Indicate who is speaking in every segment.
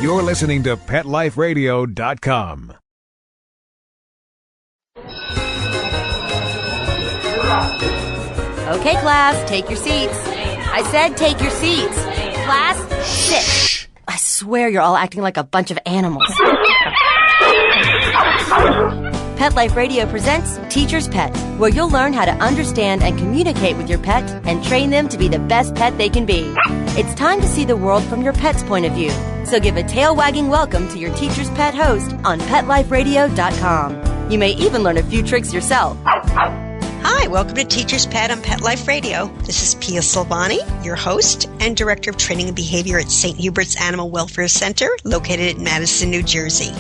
Speaker 1: You're listening to PetLifeRadio.com.
Speaker 2: Okay, class, take your seats. I said take your seats. Class, sit. Shh. I swear you're all acting like a bunch of animals. Pet Life Radio presents Teacher's Pet, where you'll learn how to understand and communicate with your pet and train them to be the best pet they can be. It's time to see the world from your pet's point of view. So give a tail-wagging welcome to your Teacher's Pet host on PetLifeRadio.com. You may even learn a few tricks yourself.
Speaker 3: Hi, welcome to Teacher's Pet on Pet Life Radio. This is Pia Silvani, your host and Director of Training and Behavior at St. Hubert's Animal Welfare Center, located in Madison, New Jersey.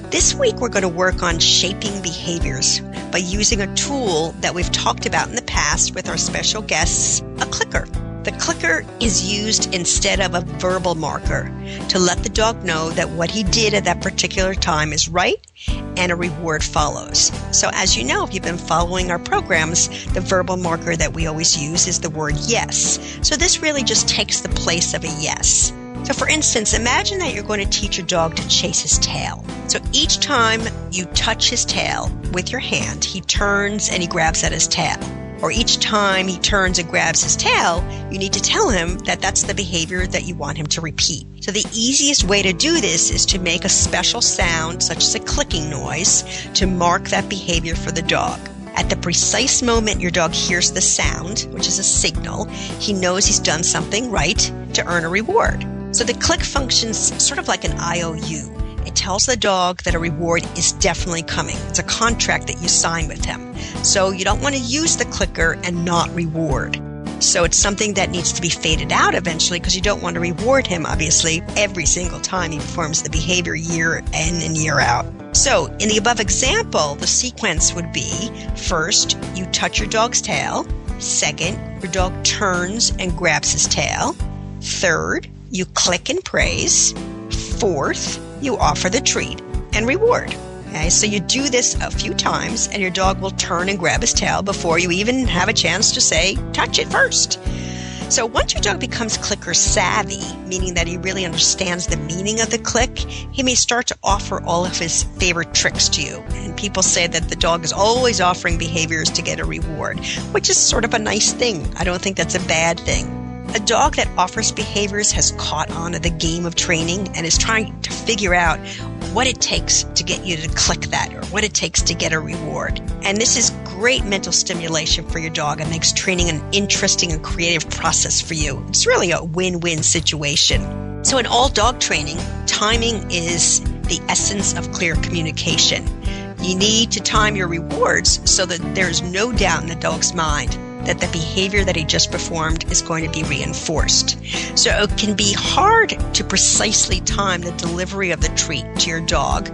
Speaker 3: This week, we're going to work on shaping behaviors by using a tool that we've talked about in the past with our special guests, a clicker. The clicker is used instead of a verbal marker to let the dog know that what he did at that particular time is right and a reward follows. So as you know, if you've been following our programs, the verbal marker that we always use is the word yes. So this really just takes the place of a yes. So for instance, imagine that you're going to teach a dog to chase his tail. So each time you touch his tail with your hand, he turns and he grabs at his tail. Or each time he turns and grabs his tail, you need to tell him that that's the behavior that you want him to repeat. So the easiest way to do this is to make a special sound, such as a clicking noise, to mark that behavior for the dog. At the precise moment your dog hears the sound, which is a signal, he knows he's done something right to earn a reward. So the click functions sort of like an IOU. It tells the dog that a reward is definitely coming. It's a contract that you sign with him. So you don't want to use the clicker and not reward. So it's something that needs to be faded out eventually because you don't want to reward him, obviously, every single time he performs the behavior year in and year out. So in the above example, the sequence would be, first, you touch your dog's tail. Second, your dog turns and grabs his tail. Third, you click and praise. Fourth, you offer the treat and reward. Okay, so you do this a few times and your dog will turn and grab his tail before you even have a chance to say, touch it first. So once your dog becomes clicker savvy, meaning that he really understands the meaning of the click, he may start to offer all of his favorite tricks to you. And people say that the dog is always offering behaviors to get a reward, which is sort of a nice thing. I don't think that's a bad thing. A dog that offers behaviors has caught on to the game of training and is trying to figure out what it takes to get you to click that or what it takes to get a reward. And this is great mental stimulation for your dog and makes training an interesting and creative process for you. It's really a win-win situation. So in all dog training, timing is the essence of clear communication. You need to time your rewards so that there's no doubt in the dog's mind that the behavior that he just performed is going to be reinforced. So it can be hard to precisely time the delivery of the treat to your dog,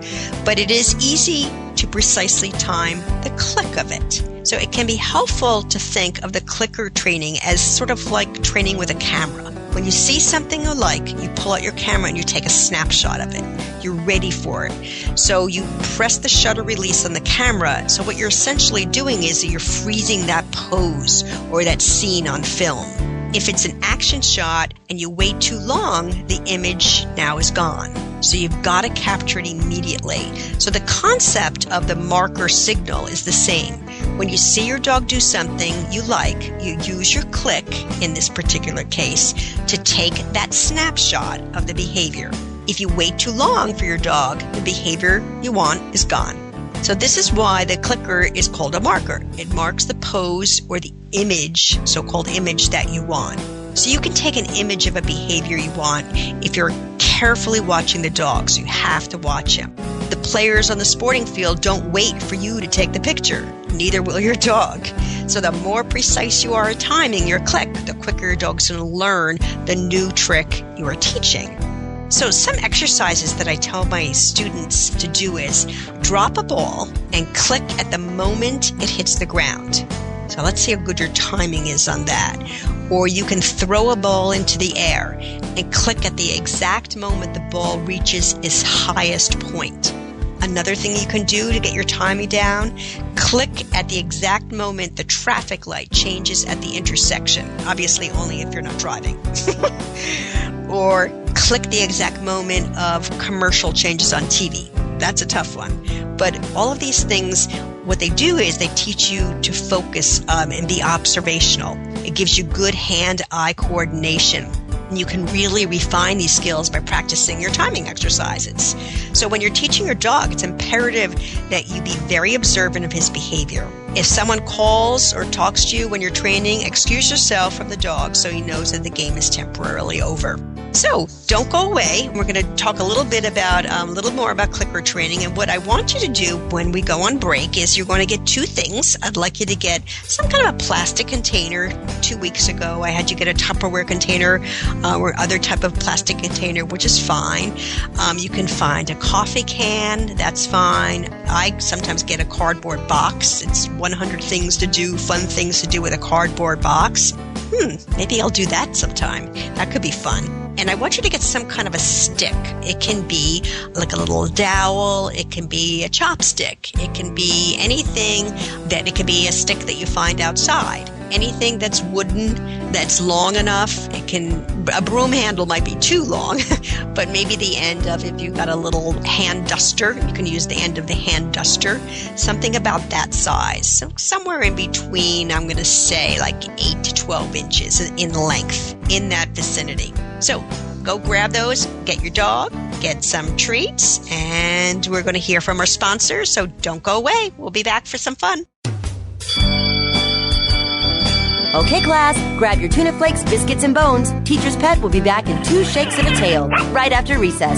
Speaker 3: but it is easy to precisely time the click of it. So it can be helpful to think of the clicker training as sort of like training with a camera. When you see something you like, you pull out your camera and you take a snapshot of it. You're ready for it. So you press the shutter release on the camera. So what you're essentially doing is that you're freezing that pose or that scene on film. If it's an action shot and you wait too long, the image now is gone. So you've got to capture it immediately. So the concept of the marker signal is the same. When you see your dog do something you like, you use your click, in this particular case, to take that snapshot of the behavior. If you wait too long for your dog, the behavior you want is gone. So this is why the clicker is called a marker. It marks the pose or the image, so-called image that you want. So you can take an image of a behavior you want if you're carefully watching the dog, so you have to watch him. The players on the sporting field don't wait for you to take the picture. Neither will your dog. So the more precise you are at timing your click, the quicker your dog's going to learn the new trick you are teaching. So some exercises that I tell my students to do is drop a ball and click at the moment it hits the ground. So let's see how good your timing is on that. Or you can throw a ball into the air and click at the exact moment the ball reaches its highest point. Another thing you can do to get your timing down, click at the exact moment the traffic light changes at the intersection. Obviously only if you're not driving. Or click the exact moment of commercial changes on TV. That's a tough one. But all of these things, what they do is they teach you to focus and be observational. It gives you good hand-eye coordination. And you can really refine these skills by practicing your timing exercises. So when you're teaching your dog, it's imperative that you be very observant of his behavior. If someone calls or talks to you when you're training, excuse yourself from the dog so he knows that the game is temporarily over. So don't go away. We're going to talk a little bit about a little more about clicker training. And what I want you to do when we go on break is you're going to get two things. I'd like you to get some kind of a plastic container. 2 weeks ago, I had you get a Tupperware container or other type of plastic container, which is fine. You can find a coffee can. That's fine. I sometimes get a cardboard box. It's 100 things to do, fun things to do with a cardboard box. Maybe I'll do that sometime. That could be fun. And I want you to get some kind of a stick. It can be like a little dowel. It can be a chopstick. It can be anything that it can be a stick that you find outside. Anything that's wooden, that's long enough. A broom handle might be too long, but maybe the end of, if you've got a little hand duster, you can use the end of the hand duster. Something about that size. So somewhere in between, I'm going to say like 8 to 12 inches in length, in that vicinity. So go grab those, get your dog, get some treats, and we're going to hear from our sponsors, so don't go away. We'll be back for some fun.
Speaker 2: Okay, class, grab your tuna flakes, biscuits, and bones. Teacher's Pet will be back in 2 shakes of a tail, right after recess.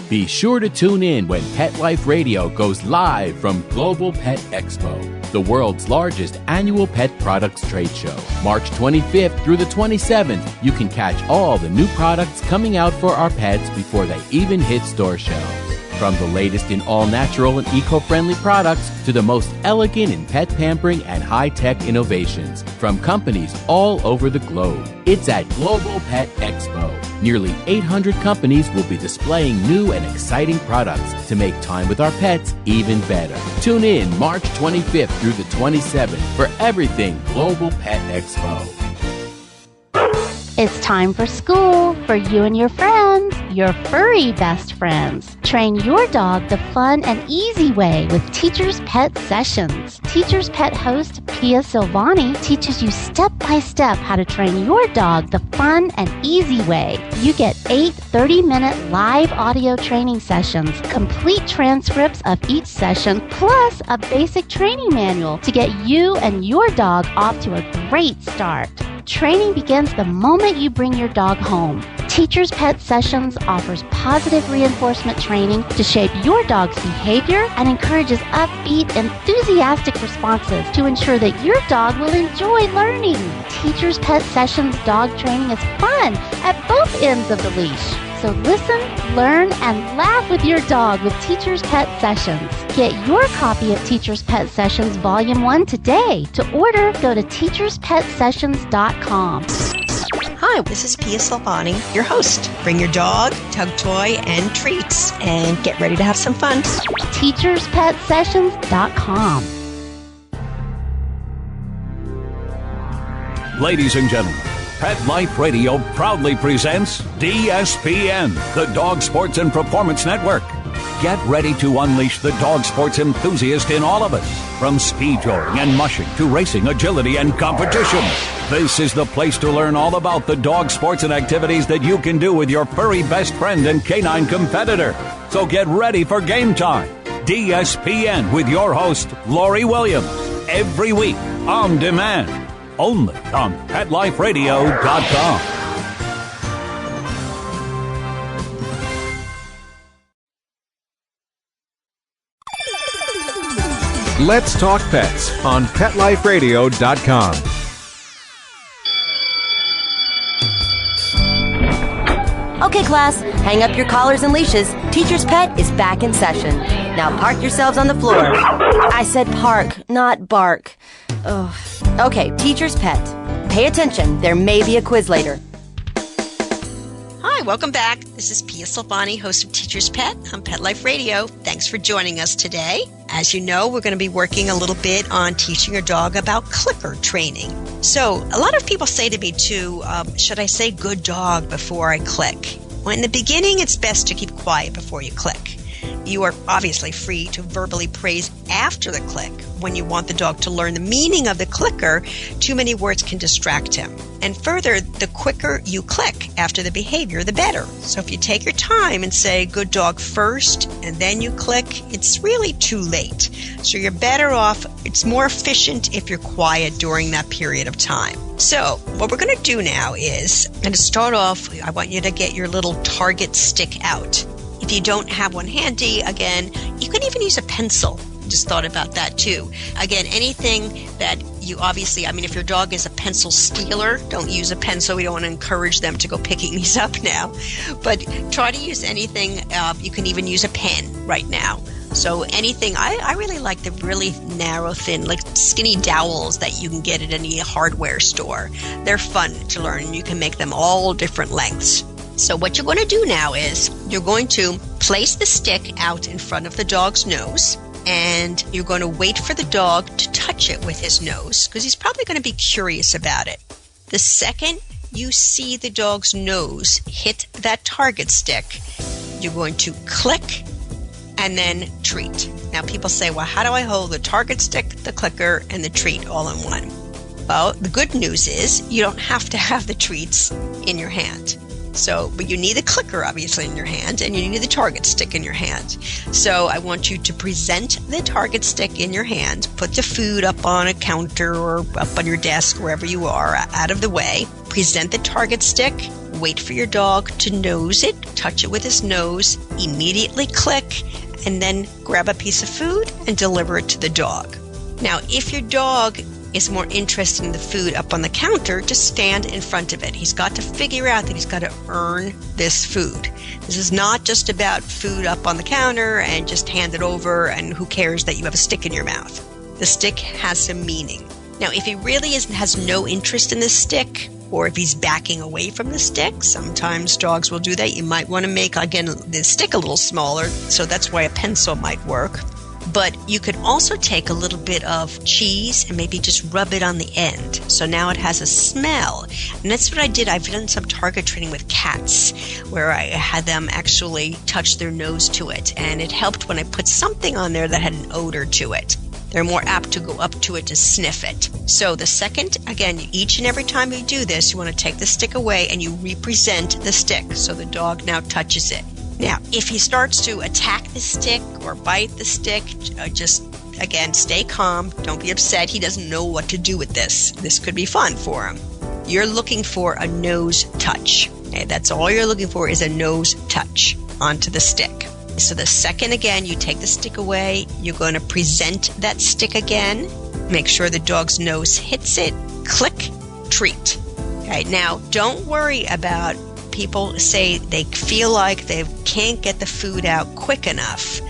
Speaker 4: Be sure to tune in when Pet Life Radio goes live from Global Pet Expo, the world's largest annual pet products trade show. March 25th through the 27th, you can catch all the new products coming out for our pets before they even hit store shelves. From the latest in all-natural and eco-friendly products to the most elegant in pet pampering and high-tech innovations from companies all over the globe. It's at Global Pet Expo. Nearly 800 companies will be displaying new and exciting products to make time with our pets even better. Tune in March 25th through the 27th for everything Global Pet Expo.
Speaker 5: It's time for school for you and your friends, your furry best friends. Train your dog the fun and easy way with Teacher's Pet Sessions. Teacher's Pet host Pia Silvani teaches you step-by-step how to train your dog the fun and easy way. You get 8 30-minute live audio training sessions, complete transcripts of each session, plus a basic training manual to get you and your dog off to a great start. Training begins the moment you bring your dog home. Teacher's Pet Sessions offers positive reinforcement training to shape your dog's behavior and encourages upbeat, enthusiastic responses to ensure that your dog will enjoy learning. Teacher's Pet Sessions dog training is fun at both ends of the leash. So listen, learn, and laugh with your dog with Teacher's Pet Sessions. Get your copy of Teacher's Pet Sessions Volume 1 today. To order, go to teacherspetsessions.com.
Speaker 3: Hi, this is Pia Silvani, your host. Bring your dog, tug toy, and treats, and get ready to have some fun.
Speaker 5: teacherspetsessions.com.
Speaker 6: Ladies and gentlemen, Pet Life Radio proudly presents DSPN, the Dog Sports and Performance Network. Get ready to unleash the dog sports enthusiast in all of us. From speed drawing and mushing to racing, agility, and competition. This is the place to learn all about the dog sports and activities that you can do with your furry best friend and canine competitor. So get ready for game time. DSPN with your host, Lori Williams. Every week, on demand. Only on PetLifeRadio.com.
Speaker 1: Let's Talk Pets on PetLifeRadio.com.
Speaker 2: Okay, class, hang up your collars and leashes. Teacher's Pet is back in session. Now park yourselves on the floor. I said park, not bark. Ugh. Okay, Teacher's Pet. Pay attention, there may be a quiz later.
Speaker 3: Hi, welcome back. This is Pia Silvani, host of Teacher's Pet on Pet Life Radio. Thanks for joining us today. As you know, we're going to be working a little bit on teaching your dog about clicker training. So a lot of people say to me too, should I say good dog before I click? Well, in the beginning, it's best to keep quiet before you click. You are obviously free to verbally praise after the click. When you want the dog to learn the meaning of the clicker, too many words can distract him. And further, the quicker you click after the behavior, the better. So if you take your time and say good dog first and then you click, it's really too late. So you're better off, it's more efficient if you're quiet during that period of time. So what we're going to do now is, and to start off, I want you to get your little target stick out. If you don't have one handy, again, you can even use a pencil. Just thought about that too. Again, anything that you obviously, if your dog is a pencil stealer, don't use a pencil. We don't want to encourage them to go picking these up now. But try to use anything. You can even use a pen right now. So anything, I really like the really narrow, thin, like skinny dowels that you can get at any hardware store. They're fun to learn. You can make them all different lengths. So what you're going to do now is you're going to place the stick out in front of the dog's nose, and you're going to wait for the dog to touch it with his nose because he's probably going to be curious about it. The second you see the dog's nose hit that target stick, you're going to click and then treat. Now people say, well, how do I hold the target stick, the clicker, and the treat all in one? Well, the good news is you don't have to have the treats in your hand. But you need the clicker obviously in your hand, and you need the target stick in your hand. So I want you to present the target stick in your hand, put the food up on a counter or up on your desk, wherever you are, out of the way. Present the target stick, wait for your dog to nose it, touch it with his nose, immediately click, and then grab a piece of food and deliver it to the dog. Now, if your dog is more interested in the food up on the counter, just stand in front of it. He's got to figure out that he's got to earn this food. This is not just about food up on the counter and just hand it over and who cares that you have a stick in your mouth. The stick has some meaning. Now, if he really has no interest in the stick, or if he's backing away from the stick, sometimes dogs will do that. You might want to make, again, the stick a little smaller, so that's why a pencil might work. But you could also take a little bit of cheese and maybe just rub it on the end. So now it has a smell. And that's what I did. I've done some target training with cats where I had them actually touch their nose to it. And it helped when I put something on there that had an odor to it. They're more apt to go up to it to sniff it. So the second, again, each and every time you do this, you want to take the stick away and you represent the stick. So the dog now touches it. Now, if he starts to attack the stick or bite the stick, just, again, stay calm. Don't be upset. He doesn't know what to do with this. This could be fun for him. You're looking for a nose touch. Okay? That's all you're looking for is a nose touch onto the stick. So the second, again, you take the stick away, you're going to present that stick again. Make sure the dog's nose hits it. Click, treat. Okay? Now, don't worry about people say they feel like they can't get the food out quick enough.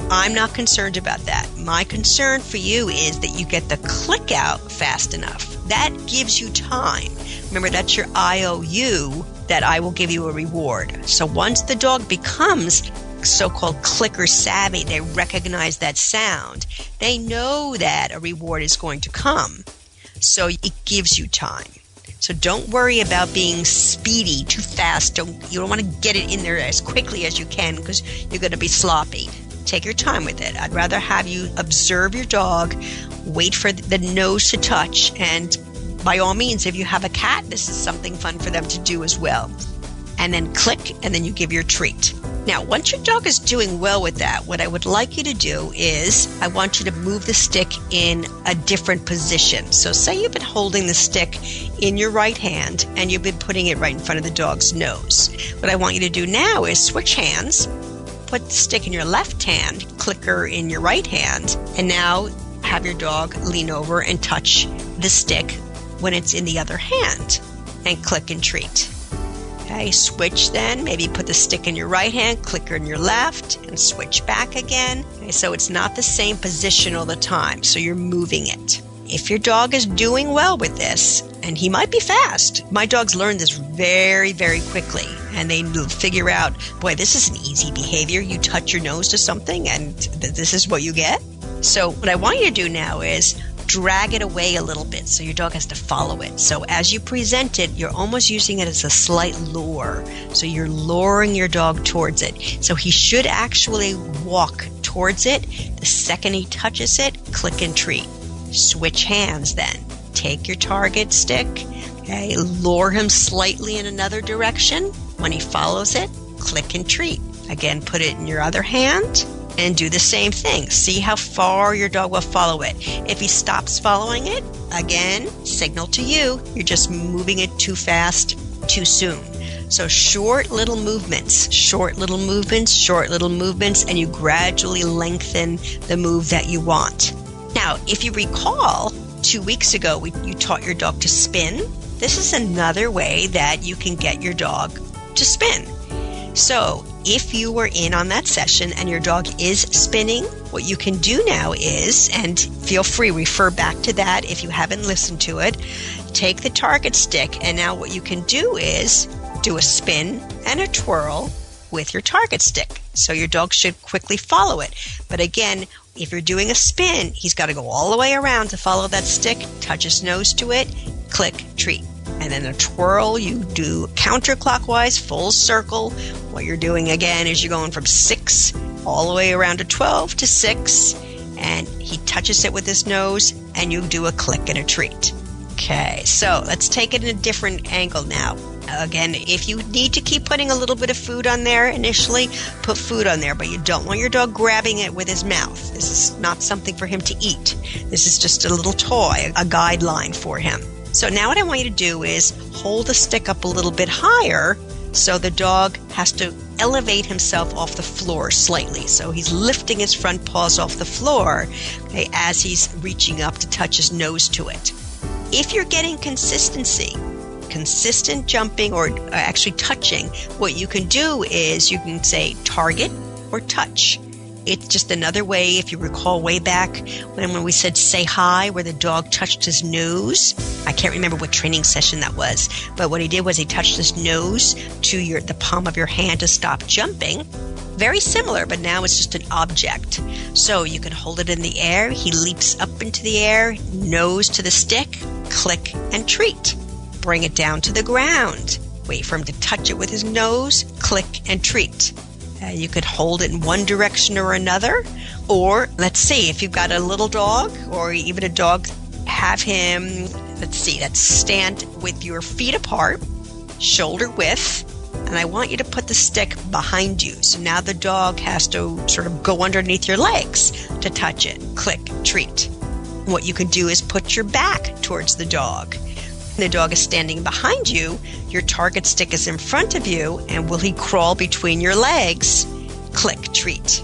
Speaker 3: I'm not concerned about that. My concern for you is that you get the click out fast enough. That gives you time. Remember, that's your IOU that I will give you a reward. So once the dog becomes so-called clicker savvy, they recognize that sound. They know that a reward is going to come. So it gives you time. So don't worry about being speedy, too fast. You don't want to get it in there as quickly as you can because you're going to be sloppy. Take your time with it. I'd rather have you observe your dog, wait for the nose to touch, and by all means, if you have a cat, this is something fun for them to do as well. And then click, and then you give your treat. Now, once your dog is doing well with that, what I would like you to do is I want you to move the stick in a different position. So say you've been holding the stick in your right hand and you've been putting it right in front of the dog's nose. What I want you to do now is switch hands, put the stick in your left hand, clicker in your right hand, and now have your dog lean over and touch the stick when it's in the other hand, and click and treat. Okay, switch then, maybe put the stick in your right hand, clicker in your left, and switch back again. Okay, so it's not the same position all the time, so you're moving it. If your dog is doing well with this, and he might be fast, my dogs learn this very, very quickly, and they figure out, boy, this is an easy behavior. You touch your nose to something, and this is what you get. So what I want you to do now is drag it away a little bit so your dog has to follow it. So as you present it, you're almost using it as a slight lure. So you're luring your dog towards it. So he should actually walk towards it. The second he touches it, click and treat. Switch hands then. Take your target stick, okay, lure him slightly in another direction. When he follows it, click and treat. Again, put it in your other hand and do the same thing. See how far your dog will follow it. If he stops following it, again, signal to you. You're just moving it too fast, too soon. So short little movements, and you gradually lengthen the move that you want. Now, if you recall, 2 weeks ago, you taught your dog to spin. This is another way that you can get your dog to spin. So if you were in on that session and your dog is spinning, what you can do now is, and feel free, refer back to that if you haven't listened to it, take the target stick, and now what you can do is do a spin and a twirl with your target stick. So your dog should quickly follow it. But again, if you're doing a spin, he's got to go all the way around to follow that stick, touch his nose to it, click, treat. And then a twirl, you do counterclockwise, full circle. What you're doing again is you're going from 6 all the way around to 12 to 6, and he touches it with his nose, and you do a click and a treat. Okay, so let's take it in a different angle now. Again, if you need to keep putting a little bit of food on there initially, put food on there, but you don't want your dog grabbing it with his mouth. This is not something for him to eat. This is just a little toy, a guideline for him. So now what I want you to do is hold the stick up a little bit higher so the dog has to elevate himself off the floor slightly. So he's lifting his front paws off the floor, okay, as he's reaching up to touch his nose to it. If you're getting consistency, consistent jumping or actually touching, what you can do is you can say target or touch. It's just another way, if you recall way back when we said say hi, where the dog touched his nose. I can't remember what training session that was, but what he did was he touched his nose to the palm of your hand to stop jumping. Very similar, but now it's just an object. So you can hold it in the air. He leaps up into the air, nose to the stick, click and treat. Bring it down to the ground. Wait for him to touch it with his nose, click and treat. You could hold it in one direction or another. Or, let's see, if you've got a little dog or even a dog, have him, let's stand with your feet apart, shoulder width, and I want you to put the stick behind you. So now the dog has to sort of go underneath your legs to touch it. Click, treat. What you can do is put your back towards the dog. The dog is standing behind you, your target stick is in front of you, and will he crawl between your legs? Click, treat.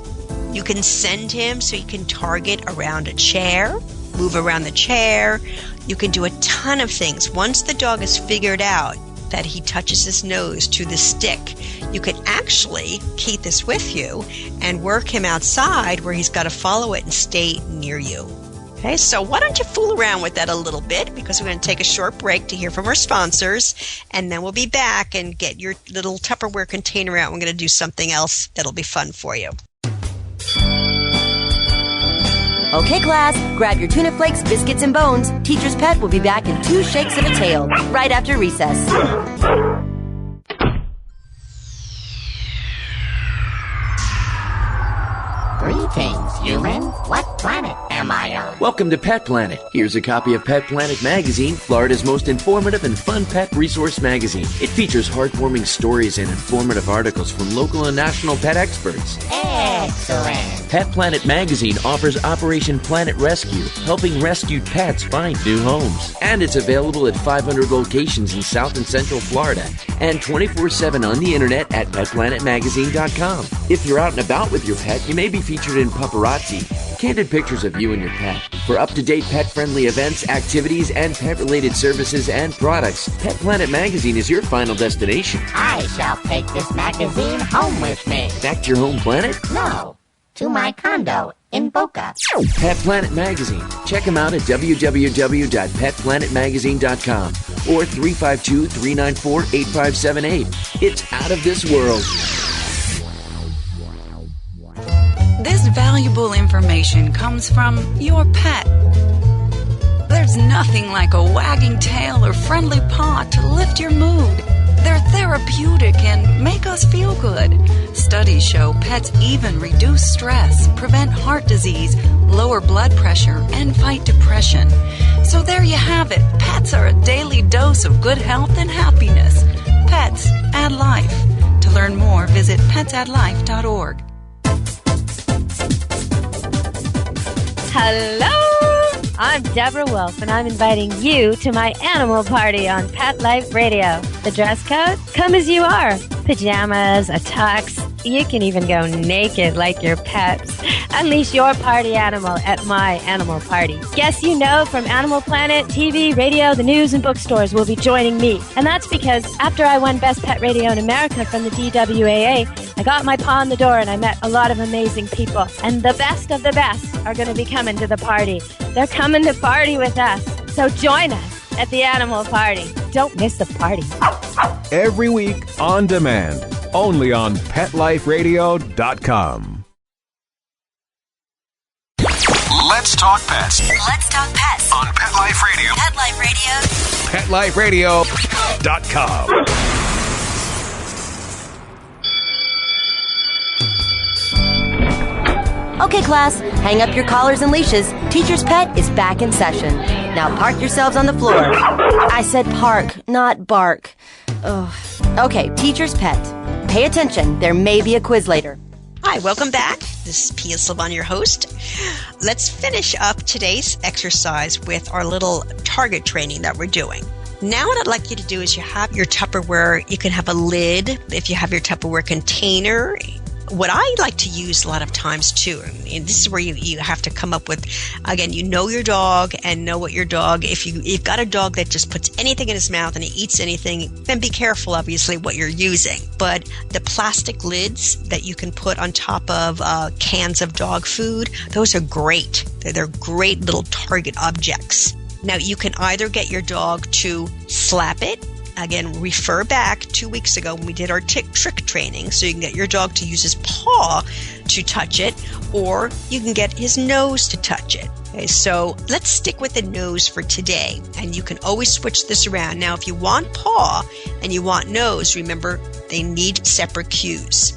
Speaker 3: You can send him so you can target around a chair, move around the chair. You can do a ton of things. Once the dog has figured out that he touches his nose to the stick, you can actually keep this with you and work him outside where he's got to follow it and stay near you. Okay, so why don't you fool around with that a little bit, because we're going to take a short break to hear from our sponsors, and then we'll be back and get your little Tupperware container out. We're going to do something else that'll be fun for you.
Speaker 2: Okay, class, grab your tuna flakes, biscuits, and bones. Teacher's Pet will be back in 2 shakes of a tail, right after recess.
Speaker 7: Greetings, human. What planet am I on?
Speaker 8: Welcome to Pet Planet. Here's a copy of Pet Planet Magazine, Florida's most informative and fun pet resource magazine. It features heartwarming stories and informative articles from local and national pet experts.
Speaker 7: Excellent.
Speaker 8: Pet Planet Magazine offers Operation Planet Rescue, helping rescued pets find new homes. And it's available at 500 locations in South and Central Florida and 24/7 on the internet at petplanetmagazine.com. If you're out and about with your pet, you may be featured in Paparazzi, candid pictures of you and your pet. For up-to-date pet-friendly events, activities, and pet-related services and products, Pet Planet Magazine is your final destination.
Speaker 7: I shall take this magazine home with me.
Speaker 8: Back to your home planet?
Speaker 7: No, to my condo in Boca.
Speaker 8: Pet Planet Magazine. Check them out at www.petplanetmagazine.com or 352-394-8578. It's out of this world.
Speaker 9: This valuable information comes from your pet. There's nothing like a wagging tail or friendly paw to lift your mood. They're therapeutic and make us feel good. Studies show pets even reduce stress, prevent heart disease, lower blood pressure, and fight depression. So there you have it. Pets are a daily dose of good health and happiness. Pets add life. To learn more, visit petsaddlife.org.
Speaker 10: Hello! I'm Deborah Wolf, and I'm inviting you to my animal party on Pet Life Radio. The dress code? Come as you are. Pajamas, a tux. You can even go naked like your pets. Unleash your party animal at my animal party. Guests you know from Animal Planet, TV, radio, the news, and bookstores will be joining me. And that's because after I won Best Pet Radio in America from the DWAA, I got my paw in the door and I met a lot of amazing people. And the best of the best are going to be coming to the party. They're coming to party with us. So join us at the animal party. Don't miss the party.
Speaker 1: Every week on demand, only on PetLifeRadio.com. Let's talk pets
Speaker 2: Let's talk pets
Speaker 1: on Pet Life Radio.
Speaker 2: Pet Life Radio.
Speaker 1: PetLifeRadio.com.
Speaker 2: Okay, class, hang up your collars and leashes. Teacher's Pet is back in session. Now park yourselves on the floor. I said park, not bark. Ugh. Okay, Teacher's Pet. Pay attention. There may be a quiz later.
Speaker 3: Hi, welcome back. This is Pia Silvan, your host. Let's finish up today's exercise with our little target training that we're doing. Now what I'd like you to do is you have your Tupperware. You can have a lid if you have your Tupperware container. What I like to use a lot of times too, and this is where you have to come up with, again, you know your dog and know what your dog, if you've got a dog that just puts anything in his mouth and he eats anything, then be careful, obviously, what you're using. But the plastic lids that you can put on top of cans of dog food, those are great. They're great little target objects. Now, you can either get your dog to slap it. Again, refer back 2 weeks ago when we did our trick training, so you can get your dog to use his paw to touch it, or you can get his nose to touch it. Okay, so let's stick with the nose for today, and you can always switch this around. Now, if you want paw and you want nose, remember, they need separate cues.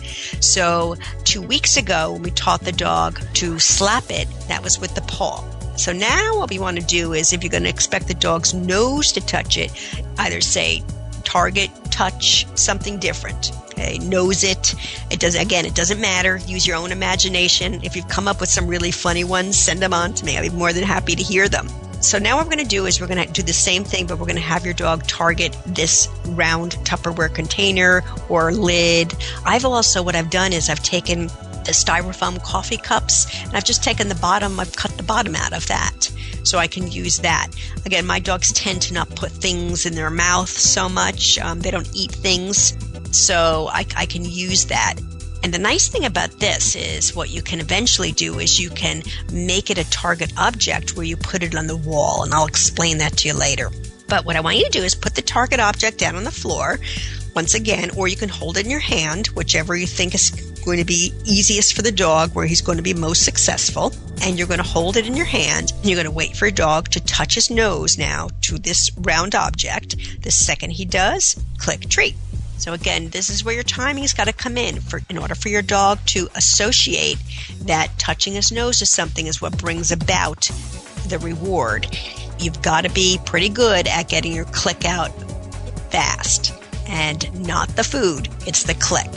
Speaker 3: So 2 weeks ago, when we taught the dog to slap it, that was with the paw. So now what we want to do is, if you're going to expect the dog's nose to touch it, either say target, touch, something different. Okay, nose it. It doesn't matter. Use your own imagination. If you've come up with some really funny ones, send them on to me. I'll be more than happy to hear them. So now what we're going to do is we're going to do the same thing, but we're going to have your dog target this round Tupperware container or lid. What I've done is I've taken the styrofoam coffee cups, and I've just taken I've cut the bottom out of that, so I can use that. Again, my dogs tend to not put things in their mouth so much. They don't eat things, so I can use that. And the nice thing about this is what you can eventually do is you can make it a target object where you put it on the wall, and I'll explain that to you later. But what I want you to do is put the target object down on the floor, once again, or you can hold it in your hand, whichever you think is going to be easiest for the dog, where he's going to be most successful. And you're going to hold it in your hand, and you're going to wait for your dog to touch his nose now to this round object. The second he does, click treat. So again, this is where your timing's got to come in order for your dog to associate that touching his nose to something is what brings about the reward. You've got to be pretty good at getting your click out fast. And not the food, it's the click.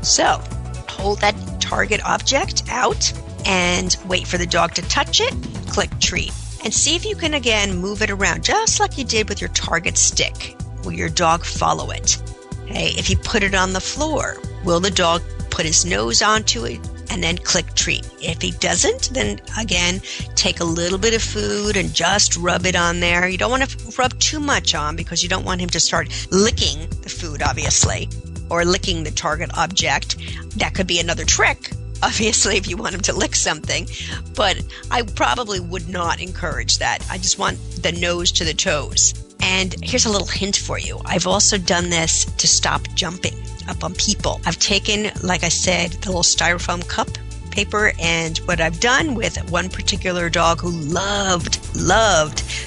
Speaker 3: So hold that target object out and wait for the dog to touch it, click treat. And see if you can again move it around just like you did with your target stick. Will your dog follow it? Okay, if you put it on the floor, will the dog put his nose onto it and then click treat? If he doesn't, then again, take a little bit of food and just rub it on there. You don't want to rub too much on because you don't want him to start licking the food, obviously, or licking the target object. That could be another trick, obviously, if you want him to lick something. But I probably would not encourage that. I just want the nose to the toes. And here's a little hint for you. I've also done this to stop jumping up on people. I've taken, like I said, the little styrofoam cup, paper. And what I've done with one particular dog who loved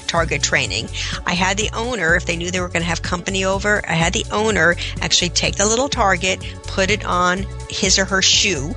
Speaker 3: target training, I had the owner, if they knew they were going to have company over, I had the owner actually take the little target, put it on his or her shoe,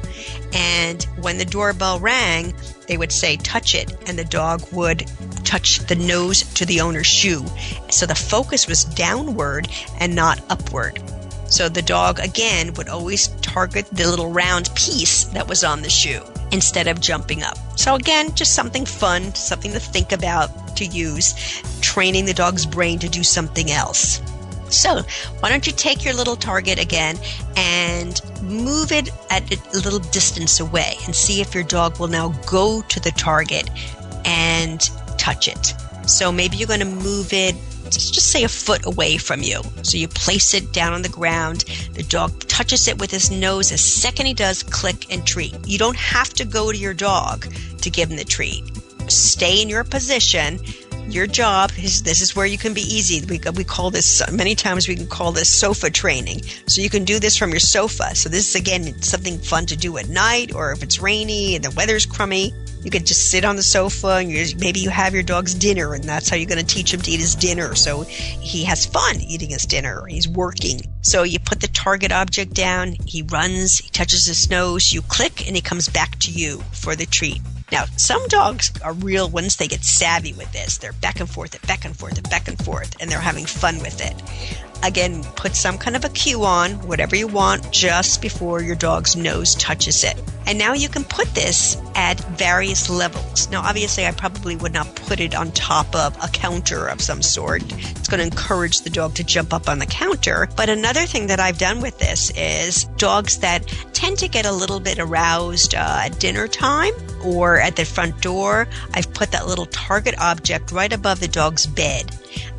Speaker 3: and when the doorbell rang, they would say, touch it, and the dog would touch the nose to the owner's shoe. So the focus was downward and not upward. So the dog, again, would always target the little round piece that was on the shoe instead of jumping up. So again, just something fun, something to think about, to use, training the dog's brain to do something else. So why don't you take your little target again and move it at a little distance away and see if your dog will now go to the target and touch it. So maybe you're going to move it, just say a foot away from you. So you place it down on the ground. The dog touches it with his nose. The second he does, click and treat. You don't have to go to your dog to give him the treat. Stay in your position. Your job is, this is where you can be easy. We call this, many times we can call this sofa training. So you can do this from your sofa. So this is, again, something fun to do at night, or if it's rainy and the weather's crummy, you could just sit on the sofa and maybe you have your dog's dinner, and that's how you're going to teach him to eat his dinner. So he has fun eating his dinner. He's working. So you put the target object down, he runs, he touches his nose, you click, and he comes back to you for the treat. Now, some dogs are real, once they get savvy with this, they're back and forth, and back and forth, and back and forth, and they're having fun with it. Again, put some kind of a cue on, whatever you want, just before your dog's nose touches it. And now you can put this at various levels. Now, obviously, I probably would not put it on top of a counter of some sort. It's going to encourage the dog to jump up on the counter. But another thing that I've done with this is dogs that tend to get a little bit aroused at dinner time or at the front door, I've put that little target object right above the dog's bed.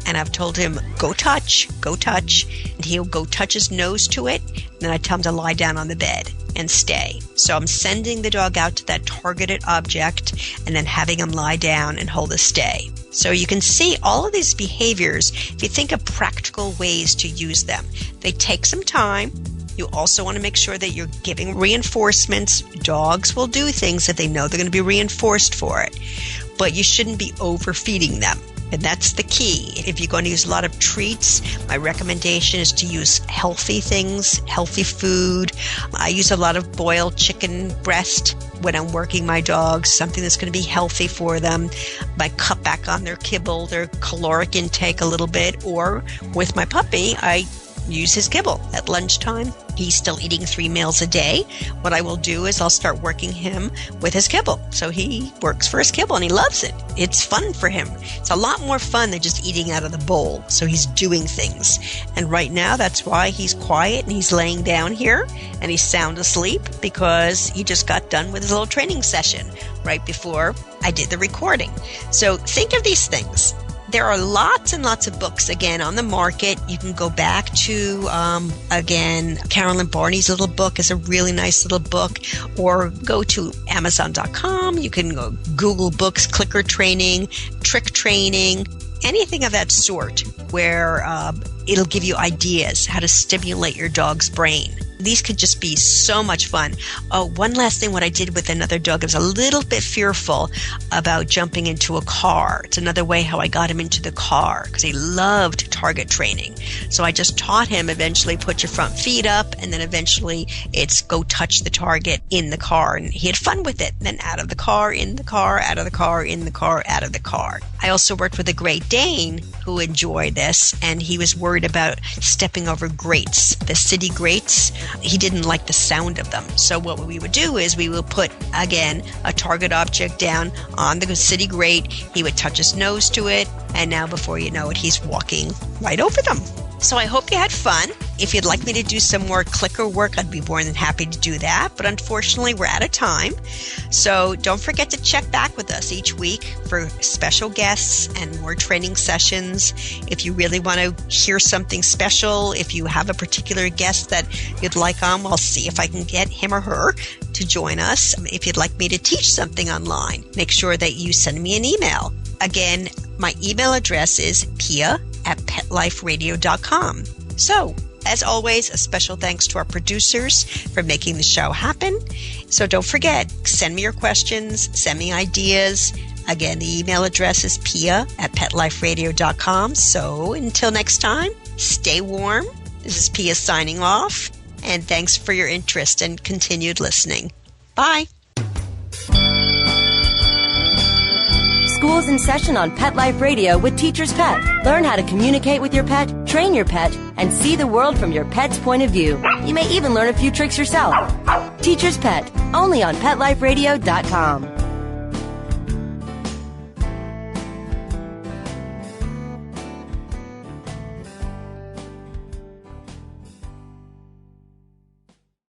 Speaker 3: And I've told him, go touch, and he'll go touch his nose to it. And then I tell him to lie down on the bed and stay. So I'm sending the dog out to that targeted object and then having him lie down and hold a stay. So you can see all of these behaviors, if you think of practical ways to use them, they take some time. You also want to make sure that you're giving reinforcements. Dogs will do things if they know they're going to be reinforced for it, but you shouldn't be overfeeding them. And that's the key. If you're going to use a lot of treats, my recommendation is to use healthy things, healthy food. I use a lot of boiled chicken breast when I'm working my dogs, something that's going to be healthy for them. I cut back on their kibble, their caloric intake a little bit, or with my puppy, I use his kibble at lunchtime. He's still eating 3 meals a day. What I will do is I'll start working him with his kibble. So he works for his kibble and he loves it. It's fun for him. It's a lot more fun than just eating out of the bowl. So he's doing things. And right now, that's why he's quiet and he's laying down here and he's sound asleep, because he just got done with his little training session right before I did the recording. So think of these things. There are lots and lots of books, again, on the market. You can go back to, again, Carolyn Barney's little book is a really nice little book, or go to Amazon.com. You can go Google books, clicker training, trick training, anything of that sort, where it'll give you ideas how to stimulate your dog's brain. These could just be so much fun. Oh, one last thing, what I did with another dog, I was a little bit fearful about jumping into a car. It's another way how I got him into the car, because he loved target training. So I just taught him eventually put your front feet up, and then eventually it's go touch the target in the car. And he had fun with it. Then out of the car, in the car, out of the car, in the car, out of the car. I also worked with a Great Dane who enjoyed this, and he was worried about stepping over grates, the city grates. He didn't like the sound of them. So what we would do is we would put, again, a target object down on the city grate. He would touch his nose to it, and now before you know it, he's walking right over them. So I hope you had fun. If you'd like me to do some more clicker work, I'd be more than happy to do that. But unfortunately, we're out of time. So don't forget to check back with us each week for special guests and more training sessions. If you really want to hear something special, if you have a particular guest that you'd like on, I'll see if I can get him or her to join us. If you'd like me to teach something online, make sure that you send me an email. Again, my email address is pia@petliferadio.com. So, as always, a special thanks to our producers for making the show happen. So don't forget, send me your questions, send me ideas. Again, the email address is pia@petliferadio.com. So until next time, stay warm. This is Pia signing off. And thanks for your interest and continued listening. Bye.
Speaker 2: School's in session on Pet Life Radio with Teacher's Pet. Learn how to communicate with your pet, train your pet, and see the world from your pet's point of view. You may even learn a few tricks yourself. Teacher's Pet, only on PetLifeRadio.com.